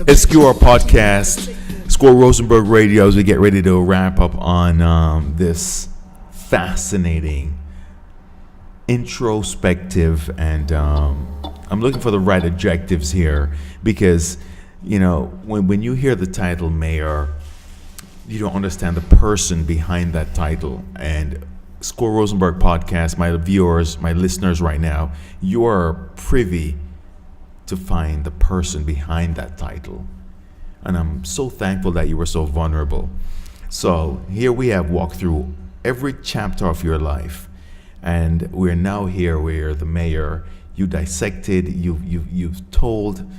SQR Podcast, Score Rosenberg Radio, as we get ready to wrap up on this fascinating, introspective, and I'm looking for the right adjectives here because, you know, when you hear the title mayor, you don't understand the person behind that title. And Score Rosenberg Podcast, my viewers, my listeners right now, you are privy to find the person behind that title. And I'm so thankful that you were so vulnerable. So here we have walked through every chapter of your life, and we're now here where the mayor, you dissected, you've told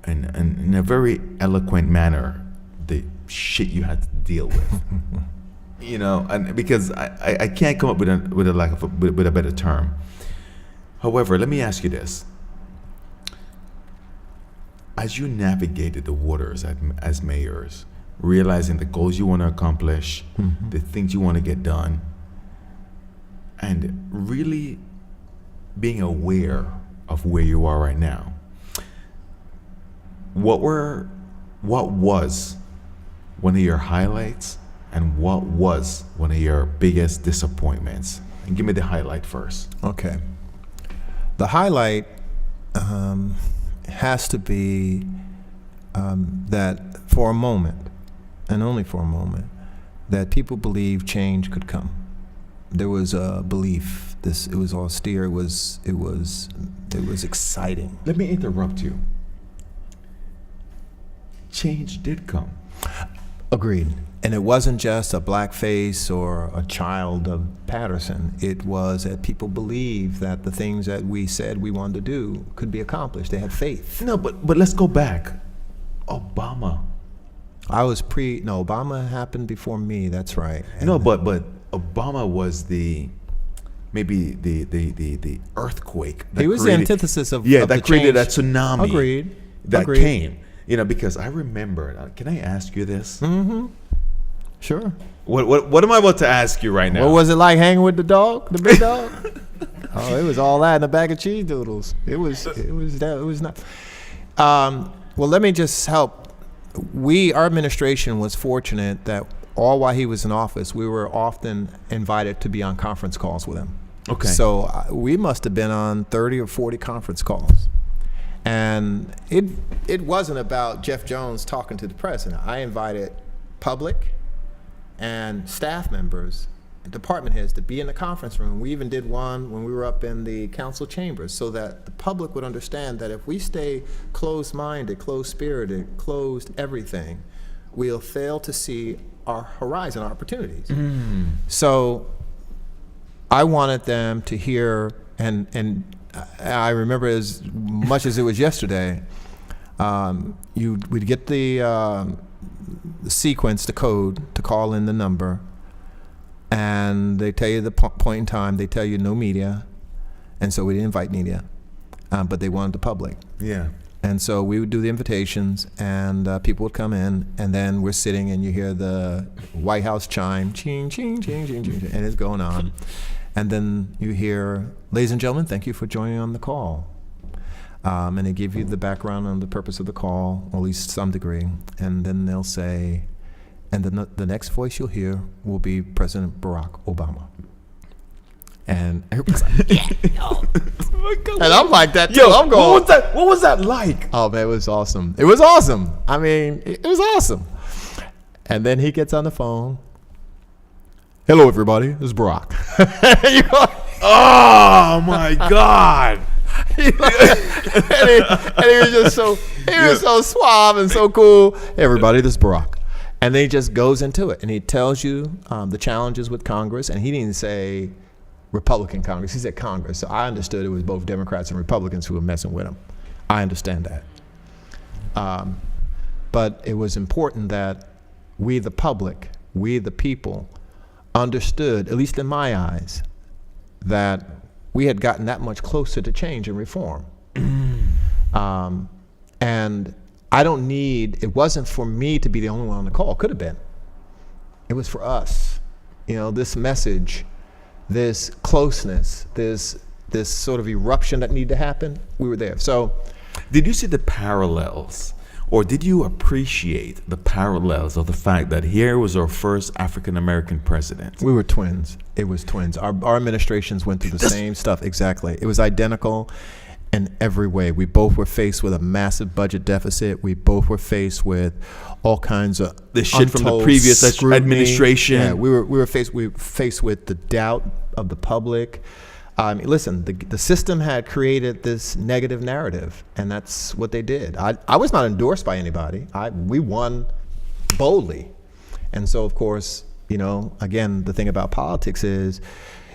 in a very eloquent manner the shit you had to deal with. You know, and because I can't come up with a better term. However, let me ask you this. As you navigated the waters as mayors, realizing the goals you want to accomplish, the things you want to get done, and really being aware of where you are right now, what was one of your highlights and what was one of your biggest disappointments? And give me the highlight first. Okay. The highlight has to be that for a moment, and only for a moment, that people believe change could come. There was a belief. It was austere. It was exciting. Let me interrupt you. Change did come. Agreed. And it wasn't just a black face or a child of Paterson. It was that people believed that the things that we said we wanted to do could be accomplished. They had faith. No, but let's go back. Obama. Obama happened before me, that's right. And no, but Obama was maybe the earthquake. He was the antithesis of that created that tsunami. Agreed. That came. You know, because I remember, can I ask you this? Mm-hmm. Sure. What am I about to ask you right now? What was it like hanging with the dog, the big dog? Oh, it was all that in a bag of cheese doodles. It was not. Well, let me just help. Our administration was fortunate that all while he was in office, we were often invited to be on conference calls with him. Okay. So we must have been on 30 or 40 conference calls. And it wasn't about Jeff Jones talking to the president. I invited public and staff members, department heads, to be in the conference room. We even did one when we were up in the council chambers so that the public would understand that if we stay closed-minded, closed-spirited, closed everything, we'll fail to see our horizon, our opportunities. So I wanted them to hear, and I remember as much as it was yesterday, we'd get the sequence, the code to call in the number, and they tell you the point in time. They tell you no media, and so we didn't invite media, but they wanted the public. Yeah. And so we would do the invitations, and people would come in, and then we're sitting, and you hear the White House chime, ching, ching, ching, ching, ching, and it's going on. And then you hear, ladies and gentlemen, thank you for joining on the call. And they give you the background on the purpose of the call, or at least some degree. And then they'll say, and the next voice you'll hear will be President Barack Obama. And everybody's like, yeah, yo. And I'm like that too. Yo, I'm going, what was that like? Oh man, it was awesome. It was awesome. I mean, it was awesome. And then he gets on the phone. Hello, everybody. This is Barack. Oh my God! and he was just so suave and so cool. Hey, everybody, this is Barack. And then he just goes into it, and he tells you the challenges with Congress. And he didn't say Republican Congress. He said Congress. So I understood it was both Democrats and Republicans who were messing with him. I understand that. But it was important that we, the public, we, the people, understood, at least in my eyes, that we had gotten that much closer to change and reform. And I don't need, it wasn't for me to be the only one on the call. Could have been. It was for us. You know, this message, this closeness, this sort of eruption that needed to happen, we were there. So, did you see the parallels Or did you appreciate the parallels of the fact that here was our first African American president? We were twins. It was twins. Our administrations went through the same stuff. Exactly. It was identical in every way. We both were faced with a massive budget deficit. We both were faced with all kinds of The shit from the untold previous scrutiny. administration. Yeah, we were faced with the doubt of the public. Listen, the system had created this negative narrative, and that's what they did. I was not endorsed by anybody. We won boldly. And so, of course, again, the thing about politics is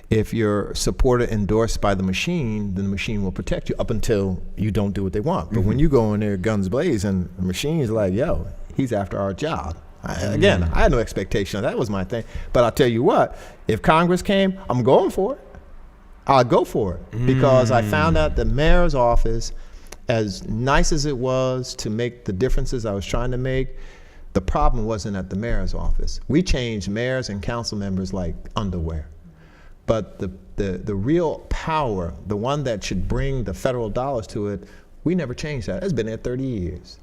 if you're supported, endorsed by the machine, then the machine will protect you up until you don't do what they want. But when you go in there guns blazing, the machine's like, yo, he's after our job. I had no expectation. That was my thing. But I'll tell you what, if Congress came, I'm going for it. I'll go for it because I found out the mayor's office, as nice as it was to make the differences I was trying to make, the problem wasn't at the mayor's office. We changed mayors and council members like underwear. But the real power, the one that should bring the federal dollars to it, we never changed that. It's been there 30 years.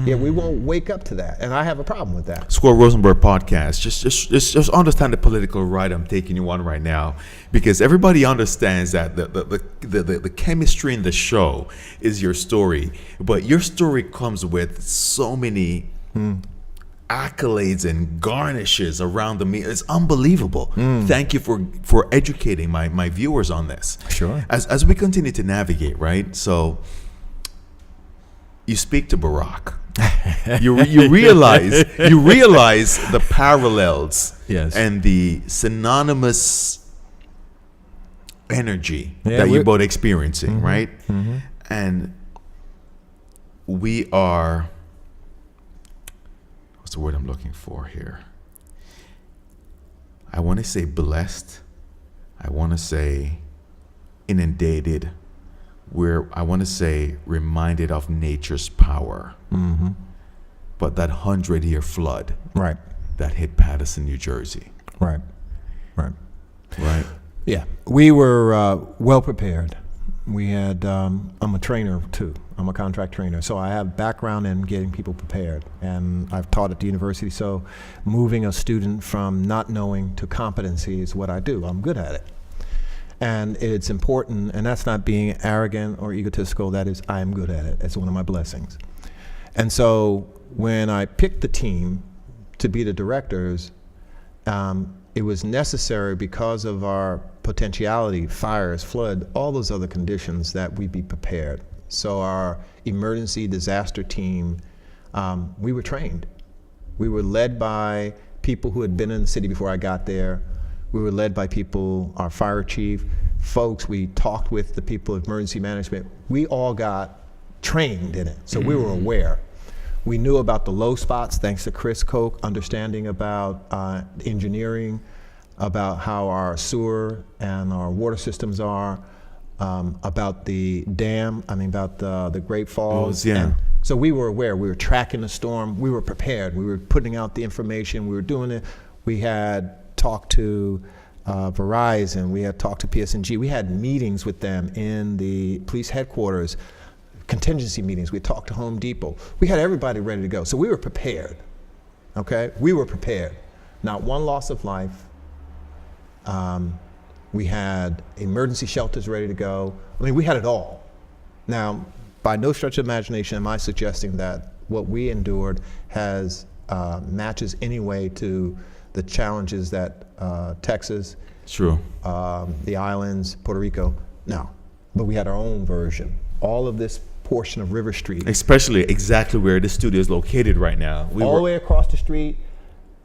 Yeah, we won't wake up to that, and I have a problem with that. Squirrel Rosenberg podcast. Just understand the political ride I'm taking you on right now, because everybody understands that the chemistry in the show is your story, but your story comes with so many accolades and garnishes around the media. It's unbelievable. Thank you for educating my viewers on this. Sure. As we continue to navigate, right? So you speak to Barack. You realize the parallels, yes, and the synonymous energy Yeah, that you're both experiencing, right? Mm-hmm. And we are, what's the word I'm looking for here? I want to say blessed. I want to say inundated. I want to say reminded of nature's power. Mm-hmm. But that 100-year flood Right. that hit Paterson, New Jersey. Right. Yeah, we were well prepared. We had, I'm a trainer too. I'm a contract trainer. So I have background in getting people prepared. And I've taught at the university. So moving a student from not knowing to competency is what I do. I'm good at it. And it's important, and that's not being arrogant or egotistical. That is, I am good at it. It's one of my blessings. And so when I picked the team to be the directors, it was necessary because of our potentiality, fires, flood, all those other conditions, that we be prepared. So our emergency disaster team, we were trained. We were led by people who had been in the city before I got there. We were led by people, our fire chief, folks. We talked with the people of emergency management. We all got trained in it, so we were aware. We knew about the low spots, thanks to Chris Koch, understanding about engineering, about how our sewer and our water systems are, about the dam, about the Great Falls. Yeah. And so we were aware. We were tracking the storm. We were prepared. We were putting out the information. We were doing it. We had talked to Verizon, we had talked to PSG, we had meetings with them in the police headquarters, contingency meetings, we talked to Home Depot. We had everybody ready to go. So we were prepared, okay? We were prepared. Not one loss of life. We had emergency shelters ready to go. We had it all. Now, by no stretch of imagination am I suggesting that what we endured has matches any way to the challenges that Texas, True, the islands, Puerto Rico, no. But we had our own version. All of this portion of River Street. especially exactly where the studio is located right now. All the way across the street,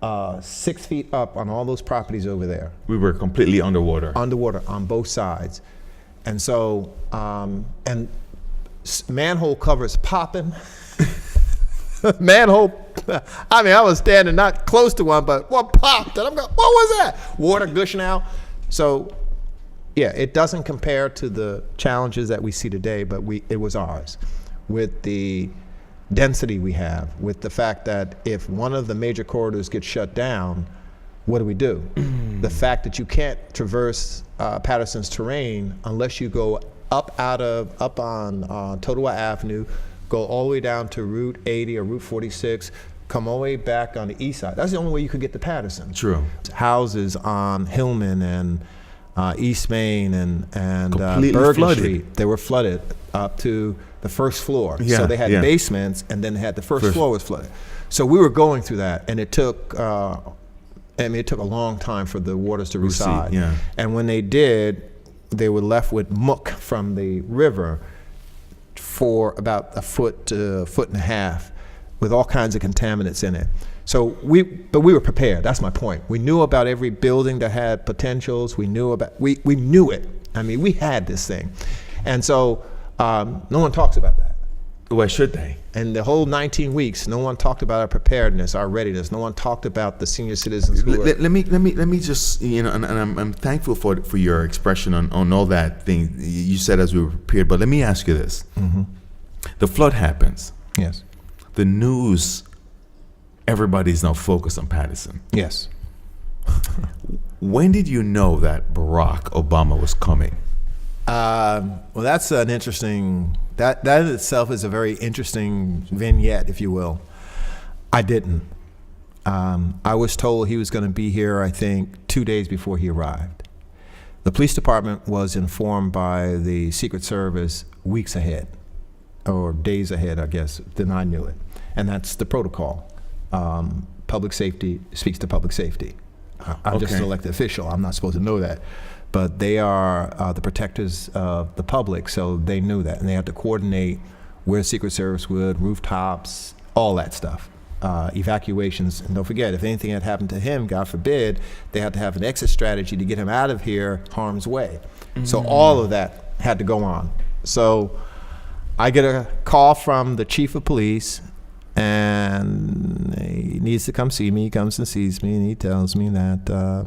6 feet up on all those properties over there. We were completely underwater. Underwater on both sides. And so, manhole covers popping. Manhole, I was standing not close to one, but one popped, and I'm going, what was that? Water gushing out. So, yeah, it doesn't compare to the challenges that we see today, but it was ours. With the density we have, with the fact that if one of the major corridors gets shut down, what do? The fact that you can't traverse Paterson's terrain unless you go up on Totowa Avenue, go all the way down to Route 80 or Route 46, come all the way back on the east side. That's the only way you could get to Paterson. True. Houses on Hillman and East Main and Completely Bergen flooded. Street, they were flooded up to the first floor. Yeah, So they had yeah. basements, and then they had the first floor was flooded. So we were going through that, and it took it took a long time for the waters to recede. yeah. And when they did, they were left with muck from the river for about a foot to a foot and a half, with all kinds of contaminants in it. So we were prepared. That's my point. We knew about every building that had potentials. We knew it. I mean, we had this thing, and so no one talks about that. Why should they? And the whole 19 weeks, no one talked about our preparedness, our readiness. No one talked about the senior citizens who Let me just, and I'm thankful for your expression on all that thing you said as we were prepared. But let me ask you this: the flood happens. Yes. The news, everybody's now focused on Paterson. Yes. When did you know that Barack Obama was coming? Well, that's an interesting. That in itself is a very interesting vignette, if you will. I didn't. I was told he was going to be here, I think, 2 days before he arrived. The police department was informed by the Secret Service weeks ahead, or days ahead, I guess, than I knew it. And that's the protocol. Public safety speaks to public safety. I'm just an elected official. I'm not supposed to know that. But they are the protectors of the public, so they knew that. And they had to coordinate where Secret Service would, rooftops, all that stuff. Evacuations. And don't forget, if anything had happened to him, God forbid, they had to have an exit strategy to get him out of here harm's way. So all of that had to go on. So I get a call from the chief of police, and he needs to come see me. He comes and sees me, and he tells me that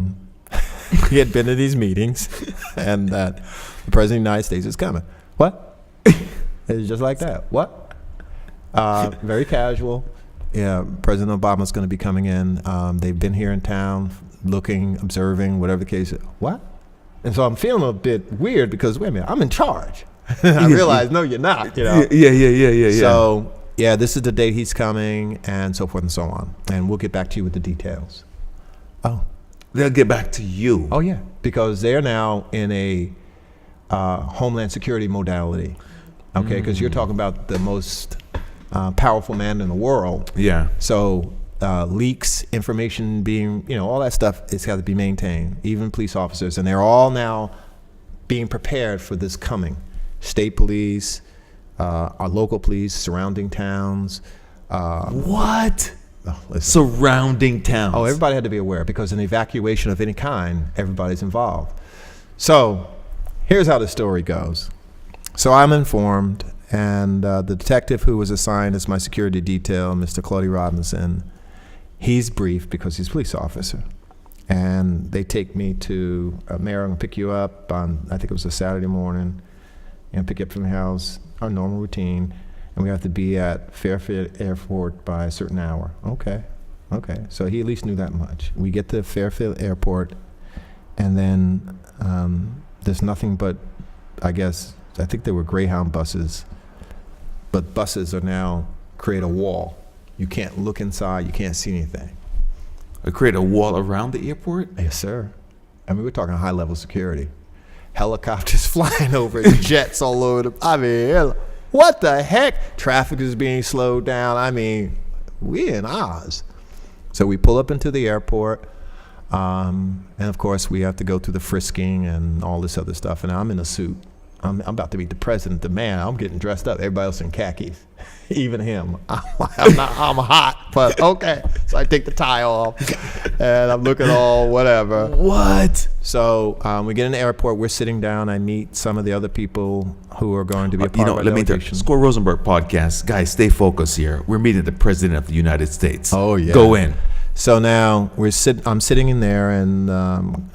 he had been to these meetings and that the President of the United States is coming. What? It's just like that. What? Very casual. Yeah, President Obama's going to be coming in. They've been here in town looking, observing, whatever the case is. What? And so I'm feeling a bit weird because, wait a minute, I'm in charge. I realize, no, you're not, you know. Yeah. So, yeah, this is the date he's coming, and so forth and so on. And we'll get back to you with the details. Oh. They'll get back to you. Oh, yeah, because they're now in a Homeland Security modality, okay? Because you're talking about the most powerful man in the world. Yeah. So leaks, information being, all that stuff, it's got to be maintained, even police officers. And they're all now being prepared for this coming. State police, our local police, surrounding towns. What? Oh, listen. Surrounding towns. Oh, everybody had to be aware because an evacuation of any kind, everybody's involved. So here's how the story goes. So I'm informed, and the detective who was assigned as my security detail, Mr. Claudy Robinson, he's briefed because he's a police officer. And they take me to, Mayor, I'm going to pick you up on, I think it was a Saturday morning, and pick you up from the house, our normal routine. And we have to be at Fairfield Airport by a certain hour. Okay. So he at least knew that much. We get to Fairfield Airport, and then there's nothing but, I think there were Greyhound buses, but buses are now create a wall. You can't look inside. You can't see anything. Create a wall around the airport? Yes, sir. I mean, we're talking high-level security. Helicopters flying over, jets all over what the heck? Traffic is being slowed down. I mean, we in Oz. So we pull up into the airport, and of course we have to go through the frisking and all this other stuff. And I'm in a suit. I'm about to meet the president, the man. I'm getting dressed up. Everybody else in khakis, even him. I'm hot, but okay. So I take the tie off, and I'm looking all whatever. What? So we get in the airport. We're sitting down. I meet some of the other people who are going to be a part of our delegation. Score Rosenberg podcast. Guys, stay focused here. We're meeting the President of the United States. Oh, yeah. Go in. So now I'm sitting in there, and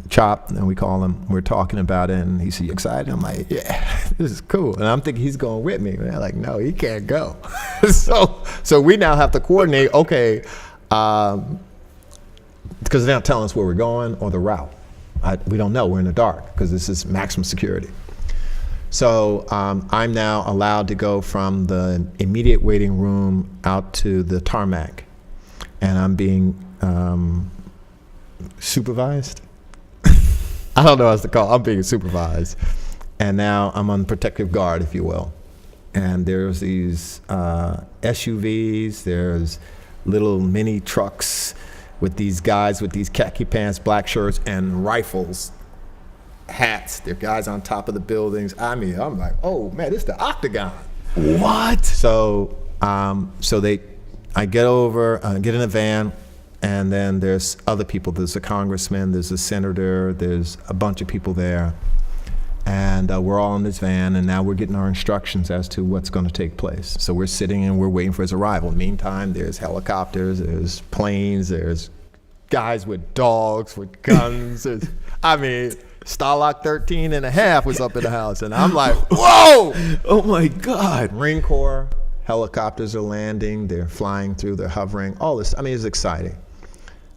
Chop, and we call him, we're talking about it, and he said, "You excited?" I'm like, "Yeah, this is cool." And I'm thinking he's going with me. And they're like, "No, he can't go." So we now have to coordinate, okay, because they're not telling us where we're going or the route. We don't know. We're in the dark because this is maximum security. So I'm now allowed to go from the immediate waiting room out to the tarmac, and I'm being supervised. I don't know what else to call it. I'm being supervised. And now I'm on protective guard, if you will. And there's these SUVs, there's little mini trucks with these guys with these khaki pants, black shirts, and rifles, hats. They're guys on top of the buildings. I mean, I'm like, oh man, this is the Octagon. What? So, I get over, get in a van, and then there's other people. There's a congressman, there's a senator, there's a bunch of people there. And we're all in this van, and now we're getting our instructions as to what's going to take place. So we're sitting and we're waiting for his arrival. Meantime, there's helicopters, there's planes, there's guys with dogs, with guns. I mean, Stalag 13 and a half was up in the house, and I'm like, whoa! Oh my God. Marine Corps helicopters are landing, they're flying through, they're hovering, all this. I mean, it's exciting.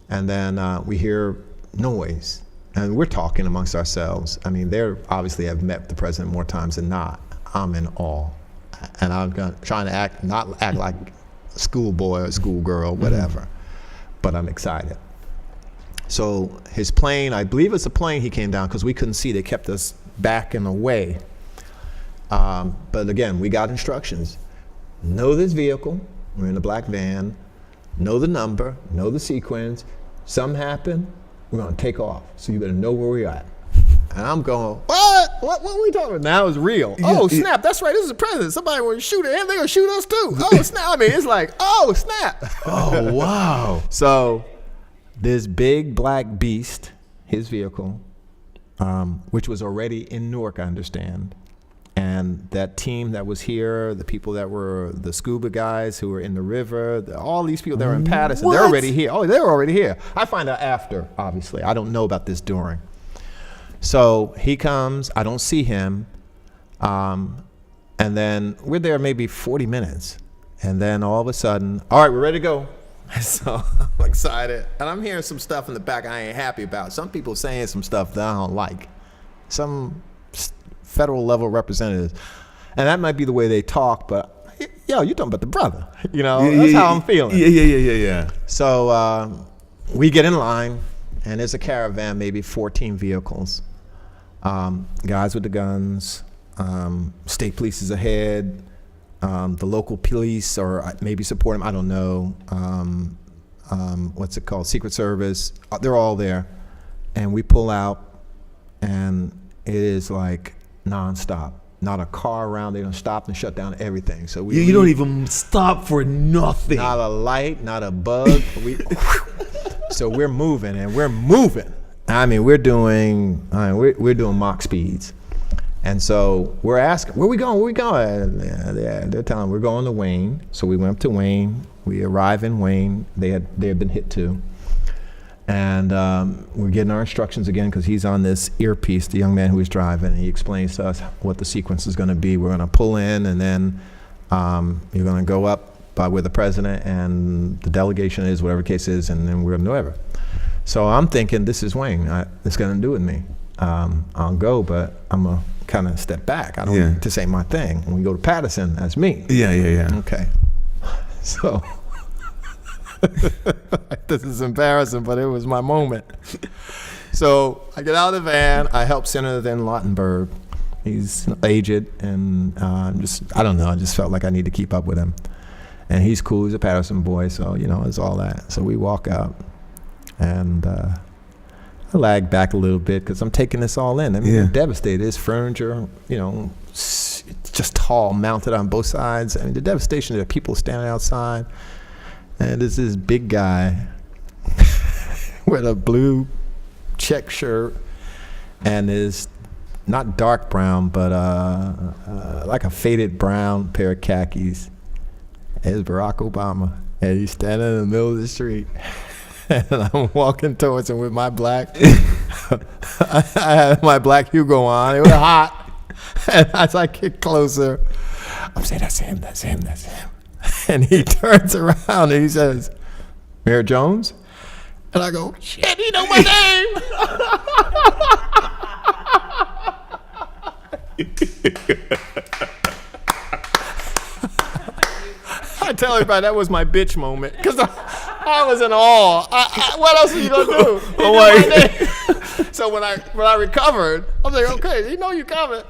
And then we hear noise, and we're talking amongst ourselves. I mean, they obviously have met the president more times than not. I'm in awe. And I'm trying to not act like a schoolboy or schoolgirl, whatever, but I'm excited. So his plane, I believe it's a plane he came down because we couldn't see. They kept us back and away. But again, we got instructions. Know this vehicle. We're in a black van. Know the number. Know the sequence. Something happened, we're going to take off. So you better know where we're at. And I'm going, what? What are we talking about? Now it's real. Oh, snap. That's right. This is the president. Somebody want to shoot him. They're going to shoot us too. Oh, snap. I mean, it's like, oh, snap. Oh, wow. So this big black beast, his vehicle, which was already in Newark, I understand, and that team that was here, the people that were the scuba guys who were in the river, all these people that were in Paterson, they're already here. Oh, they were already here. I find out after, obviously. I don't know about this during. So he comes, I don't see him, and then we're there maybe 40 minutes. And then all of a sudden, all right, we're ready to go. So I'm excited. And I'm hearing some stuff in the back I ain't happy about. Some people saying some stuff that I don't like. Some federal level representatives. And that might be the way they talk, but yo, you're talking about the brother. You know, that's how I'm feeling. Yeah. So we get in line, and there's a caravan, maybe 14 vehicles. Guys with the guns, state police is ahead, the local police or maybe support them, I don't know. What's it called? Secret Service. They're all there. And we pull out, and it is like nonstop. Not a car around. They don't stop and shut down everything. So you don't even stop for nothing. Not a light, not a bug. So we're moving, and we're moving. I mean, we're doing Mach speeds. And so we're asking, where we going? Where we going? They're telling we're going to Wayne. So we went up to Wayne. We arrive in Wayne. They had been hit too. And we're getting our instructions again because he's on this earpiece, the young man who was driving. And he explains to us what the sequence is going to be. We're going to pull in, and then you're going to go up by where the president and the delegation is, whatever the case is, and then we're going to do whatever. So I'm thinking, this is Wayne. It's going to do with me. I'll go, but I'm going to kind of step back. I don't, this ain't my thing. When we go to Paterson, that's me. Yeah. Okay. So this is embarrassing, but it was my moment. So I get out of the van. I help Senator Van Lautenberg. He's aged, and I don't know. I just felt like I need to keep up with him. And he's cool. He's a Paterson boy, so it's all that. So we walk out, and I lag back a little bit because I'm taking this all in. I mean, I'm devastated. There's furniture, just tall, mounted on both sides. I mean, the devastation. There are people standing outside, and there's this big guy with a blue check shirt and is not dark brown, but like a faded brown pair of khakis. It's Barack Obama, and he's standing in the middle of the street. And I'm walking towards him with my black, I had my black Hugo on. It was hot. And as I get closer, I'm saying, that's him. And he turns around and he says, Mayor Jones? And I go, shit, he know my name. I tell everybody that was my bitch moment because I was in awe. What else are you gonna do? So when I recovered, I was like, okay, you know you coming.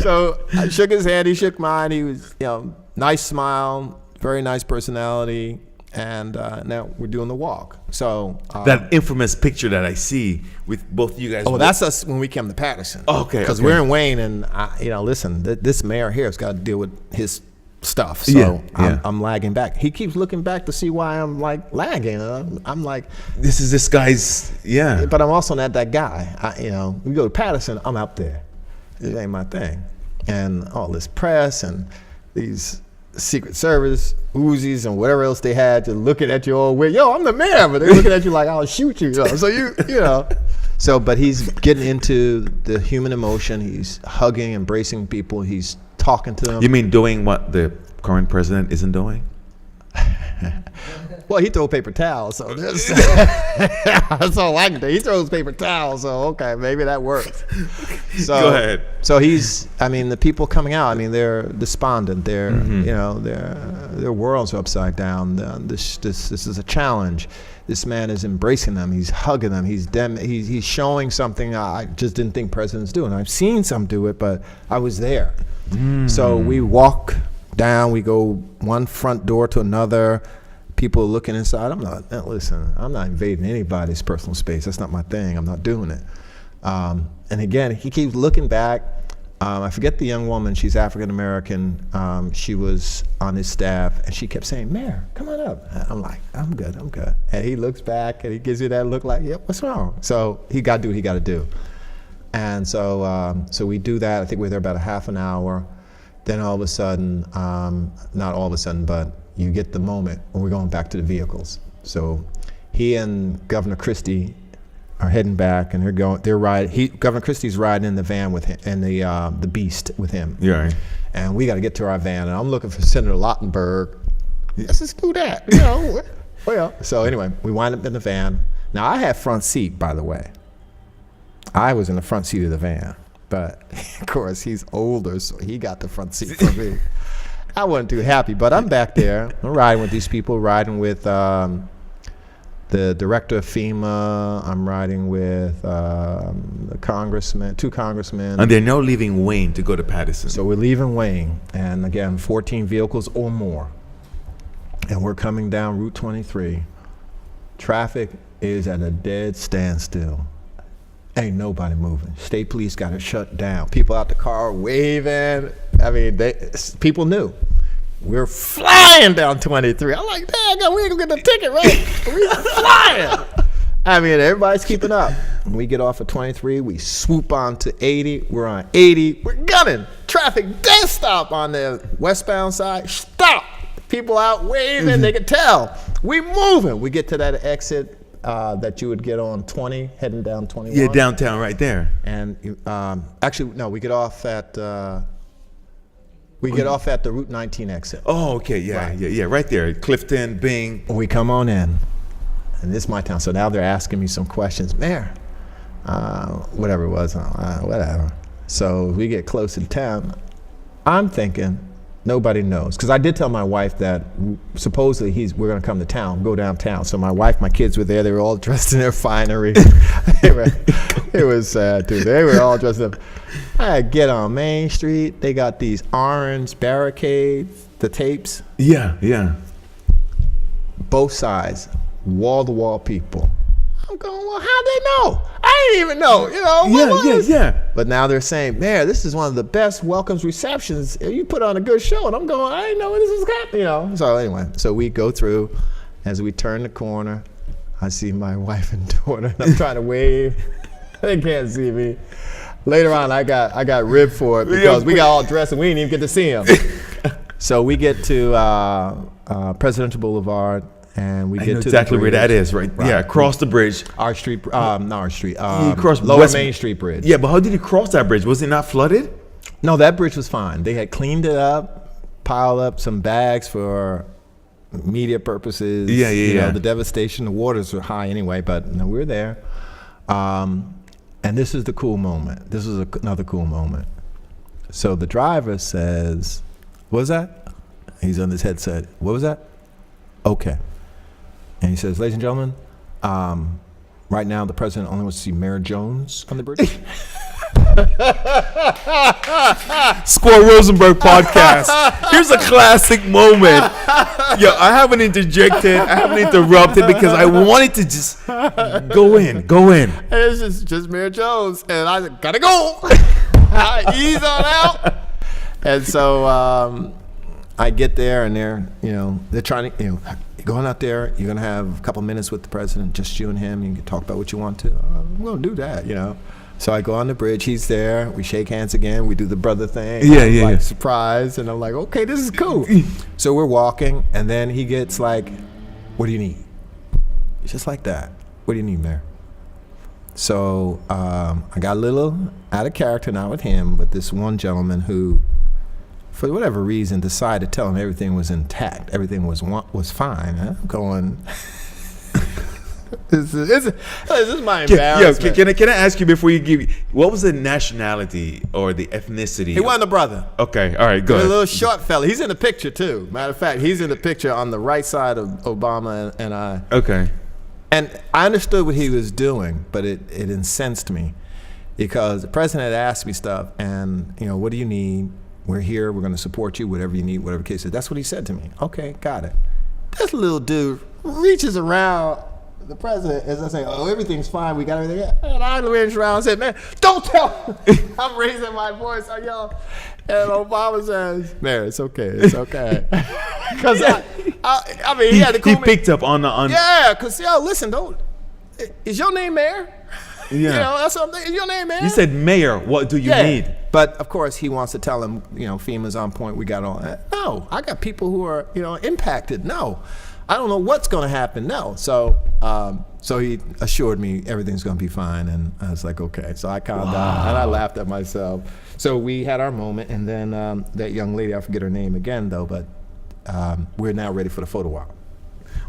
So I shook his hand. He shook mine. He was, nice smile, very nice personality, and now we're doing the walk. So that infamous picture that I see with both you guys. Oh, that's us when we came to Paterson. Oh, okay. Because we're in Wayne, and listen, this mayor here has got to deal with his stuff. So I'm lagging back. He keeps looking back to see why I'm like lagging. I'm like, this guy's But I'm also not that guy. We go to Paterson, I'm out there. It ain't my thing. And all this press and these Secret Service Uzis and whatever else they had just looking at you all weird. Yo, I'm the mayor, but they're looking at you like I'll shoot you. So So, but he's getting into the human emotion. He's hugging, embracing people. He's talking to them. You mean doing what the current president isn't doing? Well, he throws paper towels, so that's all I can do. He throws paper towels, so okay, maybe that works. So, go ahead. So the people coming out, they're despondent. They're, their worlds are upside down. This is a challenge. This man is embracing them. He's hugging them. He's showing something I just didn't think presidents do, and I've seen some do it, but I was there. So we walk down. We go one front door to another. People are looking inside. I'm not invading anybody's personal space. That's not my thing. I'm not doing it. And again, he keeps looking back. I forget the young woman. She's African American. She was on his staff, and she kept saying, "Mayor, come on up." I'm like, I'm good. And he looks back, and he gives you that look like, "Yep, what's wrong?" So he got to do what he got to do. And so we do that. I think we're there about a half an hour. Then all of a sudden, not all of a sudden, but you get the moment when we're going back to the vehicles. So he and Governor Christie are heading back, and Governor Christie's riding in the van with him, and the Beast with him. Yeah. Right. And we got to get to our van, and I'm looking for Senator Lautenberg. Let's just do that, Well, so anyway, we wind up in the van. Now I had front seat, by the way. I was in the front seat of the van, but of course he's older, so he got the front seat for me. I wasn't too happy, but I'm back there. I'm riding with these people, riding with the director of FEMA. I'm riding with the congressman, 2 congressmen. And they're now leaving Wayne to go to Paterson. So we're leaving Wayne, and again, 14 vehicles or more. And we're coming down Route 23. Traffic is at a dead standstill. Ain't nobody moving. State police got it shut down. People out the car waving. People knew. We're flying down 23. I'm like, dang, we ain't gonna get the ticket, right? We're flying. Everybody's keeping up. When we get off at 23, we swoop on to 80. We're on 80. We're gunning. Traffic dead stop on the westbound side. Stop. People out waving. They can tell. We moving. We get to that exit that you would get on 20, heading down 21. Yeah, downtown right there. And actually, no, we get off at the Route 19 exit. Oh, okay, yeah, right there, Clifton, Bing. We come on in, and this is my town. So now they're asking me some questions, Mayor, whatever it was, whatever. So we get close to town. I'm thinking nobody knows, because I did tell my wife that supposedly we're going to come to town, go downtown. So my wife, my kids were there. They were all dressed in their finery. It was sad too. They were all dressed up. I get on Main Street. They got these orange barricades, the tapes. Yeah. Both sides, wall-to-wall people. I'm going, well, how'd they know? I didn't even know, Yeah. But now they're saying, Mayor, this is one of the best welcomes receptions. You put on a good show. And I'm going, I didn't know this was happening, So anyway, so we go through. As we turn the corner, I see my wife and daughter, and I'm trying to wave. They can't see me. Later on, I got ribbed for it because we got all dressed and we didn't even get to see them. So we get to Presidential Boulevard. And we get to exactly where that is, right? Yeah, across the bridge. Our street, not our street. He crossed Lower Main Street Bridge. Yeah, but how did he cross that bridge? Was it not flooded? No, that bridge was fine. They had cleaned it up, piled up some bags for media purposes. Yeah. The devastation, the waters were high anyway, but we were there. And this is the cool moment. This is another cool moment. So the driver says, "What was that?" He's on his headset. "What was that?" "Okay." And he says, "Ladies and gentlemen, right now the president only wants to see Mayor Jones on the bridge." Squirrel Rosenberg podcast. Here's a classic moment. Yo, I haven't interjected, I haven't interrupted because I wanted to just go in. And it's just Mayor Jones, and I said, "Gotta go." I ease on out. And so I get there, and they're trying to, you're going out there, you're gonna have a couple minutes with the president, just you and him. You can talk about what you want to. We'll do that, So I go on the bridge. He's there. We shake hands again. We do the brother thing. Yeah. Surprise, and I'm like, okay, this is cool. So we're walking, and then he gets like, "What do you need?" It's just like that. "What do you need, Mayor?" So I got a little out of character, not with him, but this one gentleman who, for whatever reason, decided to tell him everything was intact, everything was fine. I'm going. This is my embarrassment. Can I ask you before you give? What was the nationality or the ethnicity? He wasn't a brother. Okay, all right, go ahead. A little short fella. He's in the picture too. Matter of fact, he's in the picture on the right side of Obama and I. Okay. And I understood what he was doing, but it incensed me because the president had asked me stuff, and what do you need? We're here. We're going to support you. Whatever you need, whatever case is. That's what he said to me. Okay, got it. This little dude reaches around the president as I say, "Oh, everything's fine. We got everything." And I reached around and said, "Man, don't tell him." I'm raising my voice. I yell. And Obama says, "Mayor, it's okay. It's okay." Because I mean, he had to call me. He picked up on. Yeah, because listen, don't. Is your name Mayor? Yeah. That's something. Is your name Mayor? You said, "Mayor, what do you need?" But of course, he wants to tell him, FEMA's on point. We got all that. No, I got people who are, impacted. No, I don't know what's going to happen. No. So he assured me everything's going to be fine, and I was like, okay. So I calmed down, and I laughed at myself. So we had our moment, and then that young lady, I forget her name again, though, but we're now ready for the photo walk.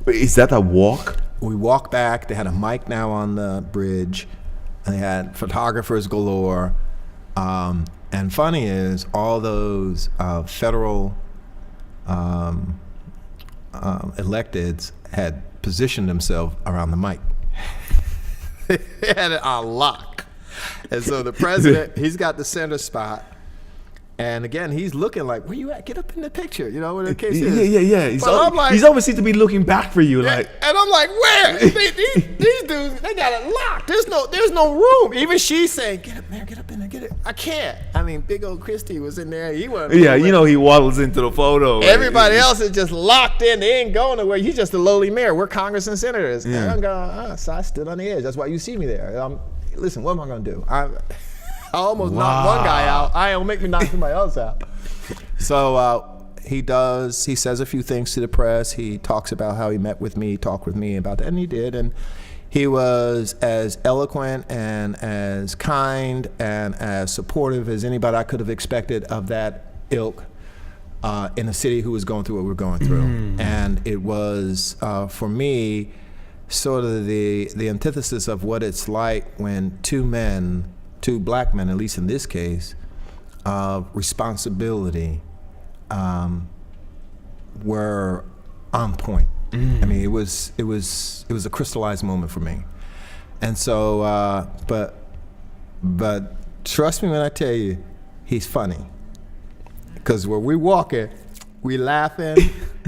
Wait, is that a walk? We walked back. They had a mic now on the bridge, and they had photographers galore. And funny is, all those federal electeds had positioned themselves around the mic. They had it on lock. And so the president, he's got the center spot. And again, he's looking like, "Where you at? Get up in the picture." What the case is. Yeah. He's always seem to be looking back for you, like. And I'm like, "Where? These dudes, they got it locked. There's no room." Even she's saying, "Get up, Mayor. Get up in there. Get it." I can't. I mean, big old Christie was in there. He wasn't. Yeah, he waddles into the photo. Everybody else is just locked in. They ain't going nowhere. He's just a lowly mayor. We're Congress and senators. Yeah. And I'm going, so I stood on the edge. That's why you see me there. Listen, what am I going to do? I almost knocked one guy out. It'll make me knock somebody else out. So he says a few things to the press. He talks about how he met with me, talked with me about that, and he did. And he was as eloquent and as kind and as supportive as anybody I could have expected of that ilk in a city who was going through what we're going through. And it was, for me, sort of the antithesis of what it's like when two black men, at least in this case, of responsibility were on point. I mean, it was a crystallized moment for me. And so, but trust me when I tell you, he's funny. Because when we walking, we laughing.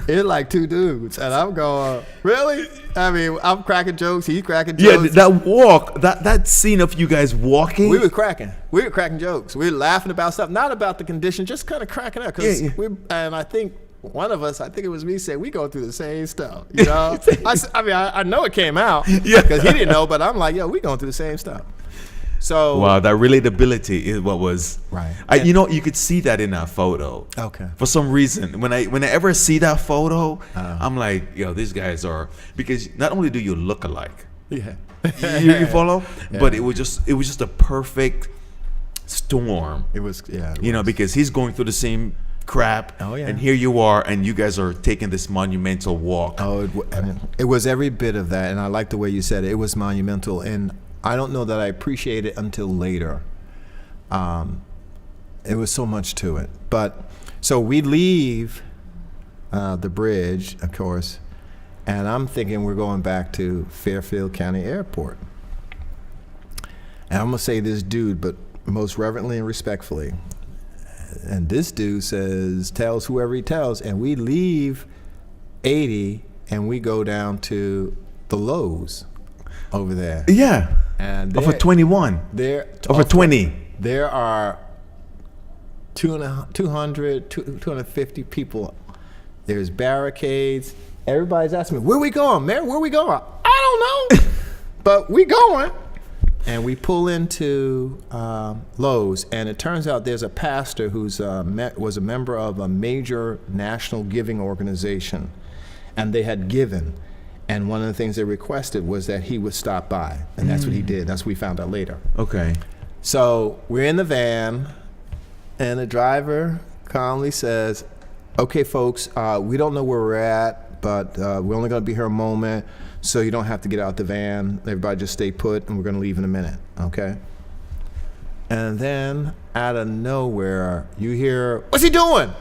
It's like two dudes, and I'm going, really? I mean, I'm cracking jokes. He's cracking jokes. Yeah, that walk, that scene of you guys walking. We were cracking jokes. We were laughing about stuff, not about the condition, just kind of cracking up. And I think one of us, I think it was me, said we go through the same stuff. I know it came out because he didn't know, but I'm like, yo, we going through the same stuff. So wow, that relatability is what was right. You could see that in that photo. Okay. For some reason, when I ever see that photo, I'm like, yo, these guys are, because not only do you look alike, yeah, you follow, yeah. but it was just a perfect storm. It was, yeah. Because he's going through the same crap, and here you are, and you guys are taking this monumental walk. It was every bit of that, and I like the way you said it. It was monumental, and I don't know that I appreciate it until later. it was so much to it. But so we leave the bridge, of course, and I'm thinking we're going back to Fairfield County Airport. And I'm gonna say this dude, but most reverently and respectfully. And this dude tells whoever he tells, and we leave 80 and we go down to the Lowe's over there. Yeah. And Over 21. Over 20. There are 250 people. There's barricades. Everybody's asking me, where we going, Mayor? Where we going? I don't know, but we going. And we pull into Lowe's, and it turns out there's a pastor who's was a member of a major national giving organization, and they had given. And one of the things they requested was that he would stop by, and that's what he did. That's what we found out later. Okay. So we're in the van, and the driver calmly says, okay, folks, we don't know where we're at, but we're only going to be here a moment, so you don't have to get out the van. Everybody just stay put, and we're going to leave in a minute, okay? And then out of nowhere, you hear, what's he doing?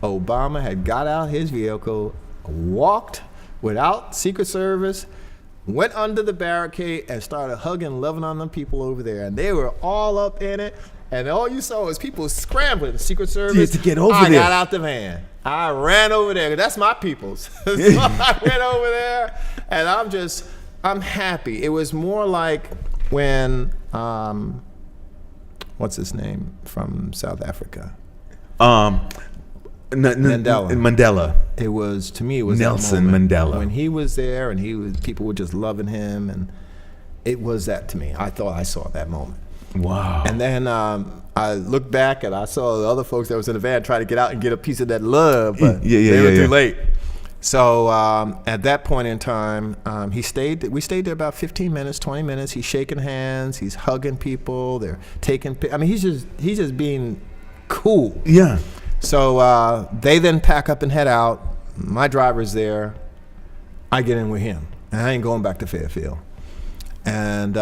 Obama had got out his vehicle, walked without Secret Service, went under the barricade and started hugging and loving on them people over there. And they were all up in it. And all you saw was people scrambling. The Secret Service. To get over I there. got out the van. I ran over there. That's my people's. So I went over there, and I'm happy. It was more like when, what's his name from South Africa? Mandela. It was, to me, it was Nelson that moment Mandela. when he was there, and people were just loving him, and it was that to me. I thought I saw that moment. Wow. And then I looked back and I saw the other folks that was in the van try to get out and get a piece of that love, but they were too late. So at that point in time, we stayed there about 15 minutes, 20 minutes. He's shaking hands, he's hugging people, they're taking. I mean, he's just being cool. Yeah. So they then pack up and head out. My driver's there. I get in with him, and I ain't going back to Fairfield. And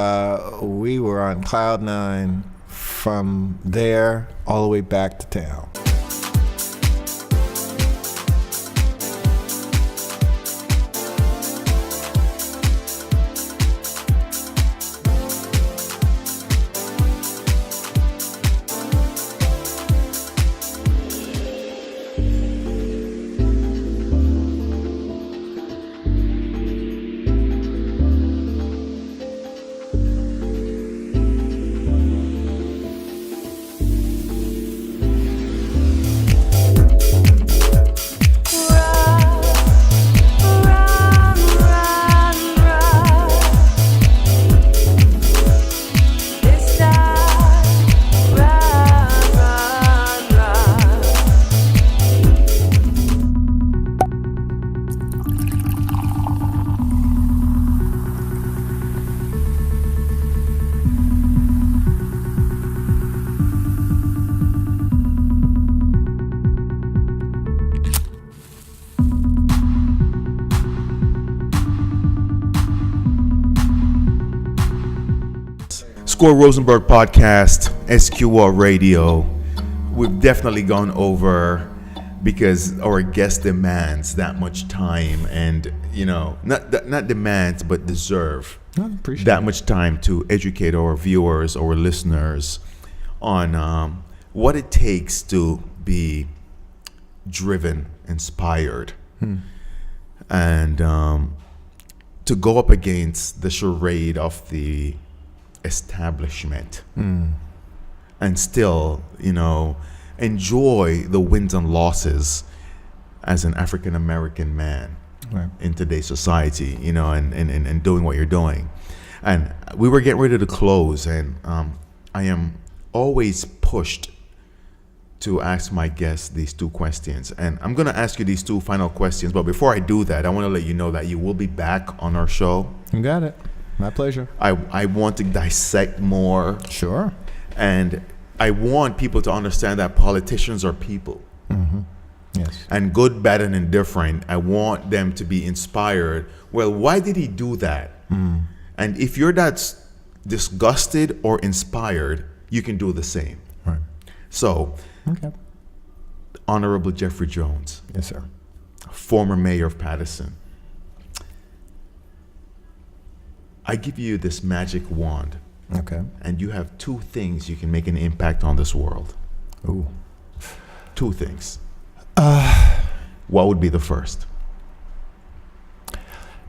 we were on cloud nine from there all the way back to town. Score Rosenberg podcast, SQR Radio. We've definitely gone over because our guest demands that much time, and not demands but deserve that much time to educate our viewers, our listeners on what it takes to be driven, inspired, and to go up against the charade of the establishment and still, enjoy the wins and losses as an African American man in today's society, and doing what you're doing. And we were getting ready to close, and I am always pushed to ask my guests these two questions. And I'm going to ask you these two final questions. But before I do that, I want to let you know that you will be back on our show. You got it. My pleasure. I want to dissect more. Sure. And I want people to understand that politicians are people. Mm-hmm. Yes. And good, bad, and indifferent. I want them to be inspired. Well, why did he do that? And if you're that disgusted or inspired, you can do the same. Right. So, Okay. Honorable Jeffery Jones, Yes, sir. former mayor of Paterson. I give you this magic wand, Okay. and you have two things you can make an impact on this world. Ooh. Two things. What would be the first?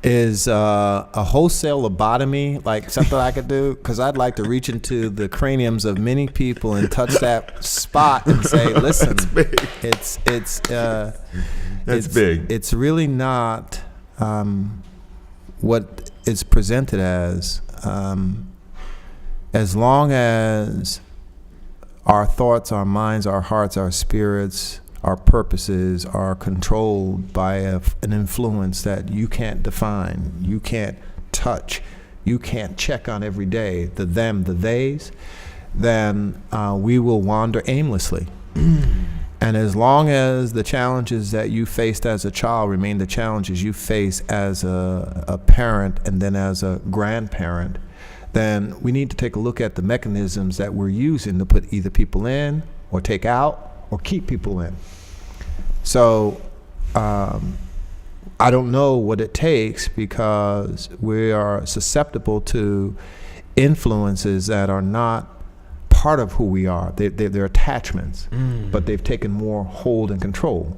Is a wholesale lobotomy like something I could do? Because I'd like to reach into the craniums of many people and touch that spot and say, "Listen, That's big. it's That's big. It's really not what it's presented as. As long as our thoughts, our minds, our hearts, our spirits, our purposes are controlled by an influence that you can't define, you can't touch, you can't check on every day, the them, the theys, then we will wander aimlessly. And as long as the challenges that you faced as a child remain the challenges you face as a parent and then as a grandparent, then we need to take a look at the mechanisms that we're using to put either people in or take out or keep people in. So I don't know what it takes because we are susceptible to influences that are not part of who we are. They're attachments, but they've taken more hold and control.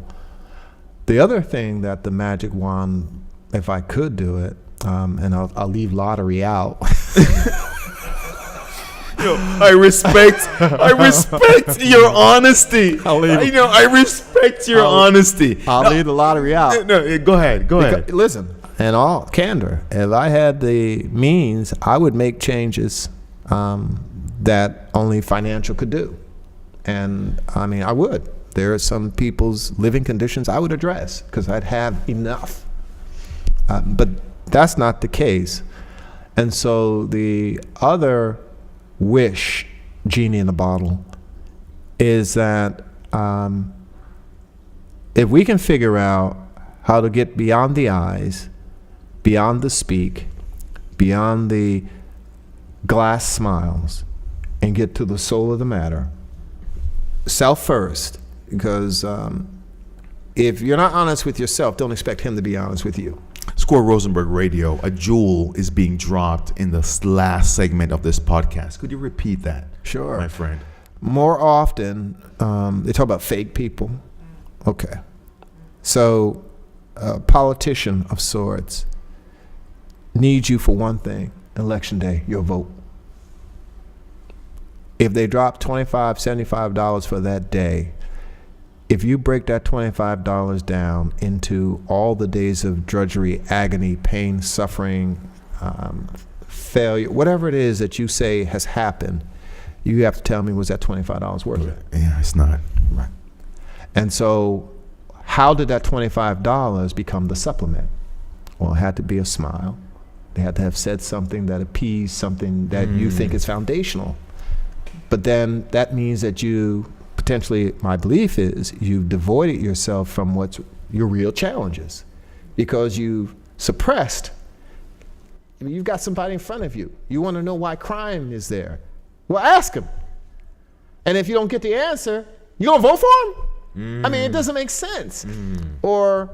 The other thing that the magic wand, if I could do it, and I'll leave lottery out. I respect your honesty. I respect your honesty. I'll leave the lottery out. No, go ahead. Listen, in all candor, if I had the means, I would make changes that only financial could do. And I mean, I would. There are some people's living conditions I would address because I'd have enough. But that's not the case. And so the other wish, genie in a bottle, is that if we can figure out how to get beyond the eyes, beyond the speak, beyond the glass smiles, and get to the soul of the matter, self first, because if you're not honest with yourself, don't expect him to be honest with you. Score Rosenberg Radio, a jewel is being dropped in the last segment of this podcast. Could you repeat that? Sure. My friend. More often, they talk about fake people. Okay. So a politician of sorts needs you for one thing, election day, your vote. If they drop $25, $75 for that day, if you break that $25 down into all the days of drudgery, agony, pain, suffering, failure, whatever it is that you say has happened, you have to tell me, was that $25 worth it? Yeah, it's not. Right. And so how did that $25 become the supplement? Well, it had to be a smile. They had to have said something that appeased something that you think is foundational. But then that means that you potentially, my belief is, you've devoided yourself from what's your real challenges because you've suppressed. You've got somebody in front of you. You want to know why crime is there. Well, ask him. And if you don't get the answer, you gonna vote for him? I mean, it doesn't make sense. Or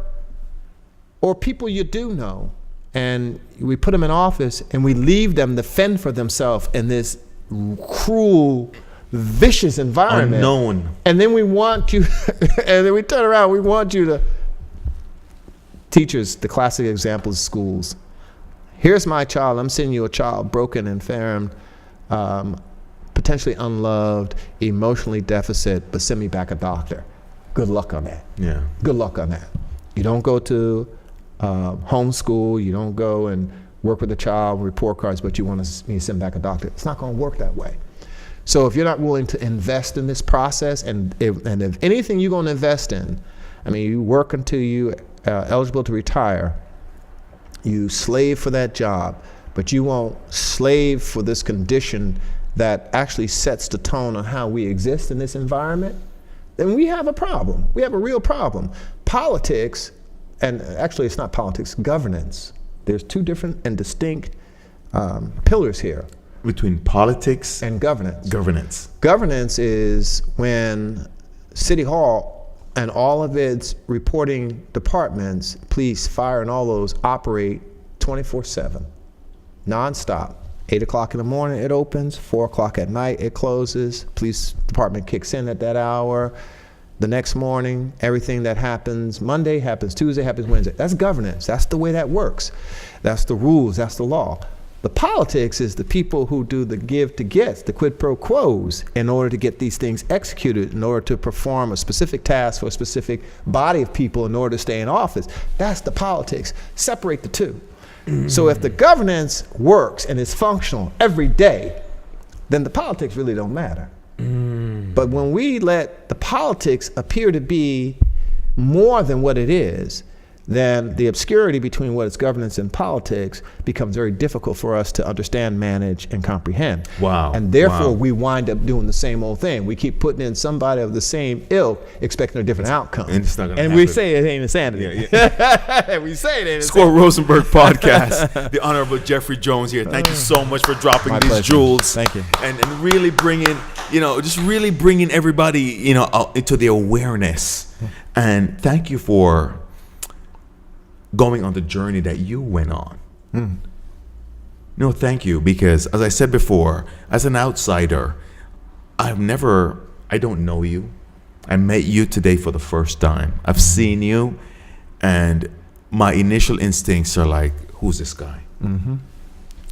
people you do know, and we put them in office and we leave them to fend for themselves in this cruel, vicious environment. Unknown. And then we want you, and then we turn around, we want you to, teachers, the classic examples, schools. Here's my child, I'm sending you a child broken, infirmed, potentially unloved, emotionally deficit, but send me back a doctor. Good luck on that. Yeah. Good luck on that. You don't go to homeschool, you don't go and work with a child, report cards, but you want me to send back a doctor. It's not going to work that way. So if you're not willing to invest in this process, and if anything you're going to invest in, I mean, you work until you eligible to retire, you slave for that job, but you won't slave for this condition that actually sets the tone on how we exist in this environment, then we have a problem. We have a real problem. Politics, and actually it's not politics, governance. There's two different and distinct pillars here. Between politics and governance. governance. Governance is when City Hall and all of its reporting departments, police, fire, and all those operate 24/7, nonstop. 8 o'clock in the morning it opens, 4 o'clock at night it closes. Police department kicks in at that hour. The next morning, everything that happens Monday happens Tuesday, happens Wednesday. That's governance. That's the way that works. That's the rules. That's the law. The politics is the people who do the give to gets, the quid pro quos, in order to get these things executed, in order to perform a specific task for a specific body of people in order to stay in office. That's the politics. Separate the two. So if the governance works and is functional every day, then the politics really don't matter. But when we let the politics appear to be more than what it is, then the obscurity between what is governance and politics becomes very difficult for us to understand, manage, and comprehend. Wow. And therefore, Wow. we wind up doing the same old thing. We keep putting in somebody of the same ilk, expecting a different outcome. And it's not gonna And we happen. say it ain't insanity. Yeah, We say it ain't Score insanity. Rosenberg podcast. The Honorable Jeffrey Jones here. Thank you so much for dropping My these pleasure. jewels. Thank you. And really bringing, just really bringing everybody, out into the awareness. And thank you for going on the journey that you went on. No, thank you, because as I said before, as an outsider, I don't know you. I met you today for the first time. I've seen you, and my initial instincts are like, who's this guy?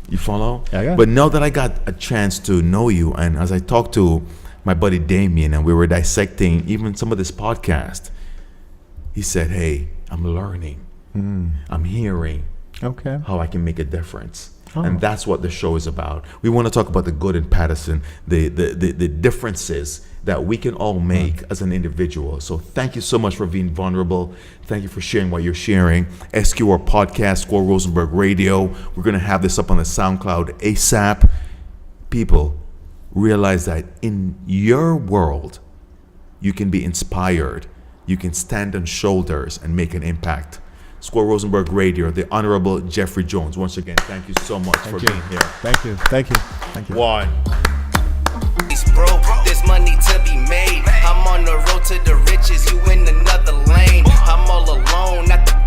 You follow? Yeah. But now that I got a chance to know you, and as I talked to my buddy Damien, and we were dissecting even some of this podcast, he said, hey, I'm learning. I'm hearing Okay. how I can make a difference. And that's what the show is about. We want to talk about the good in Paterson, the differences that we can all make as an individual. So thank you so much for being vulnerable. Thank you for sharing what you're sharing. SQR Podcast, Score Rosenberg Radio. We're going to have this up on the SoundCloud ASAP. People, realize that in your world, you can be inspired. You can stand on shoulders and make an impact. Score Rosenberg Radio, the Honorable Jeffery Jones. Once again, thank you so much for being here. Thank you. Thank you. Thank you. One. It's broke, there's money to be made. I'm on the road to the riches, you in another lane. I'm all alone, not the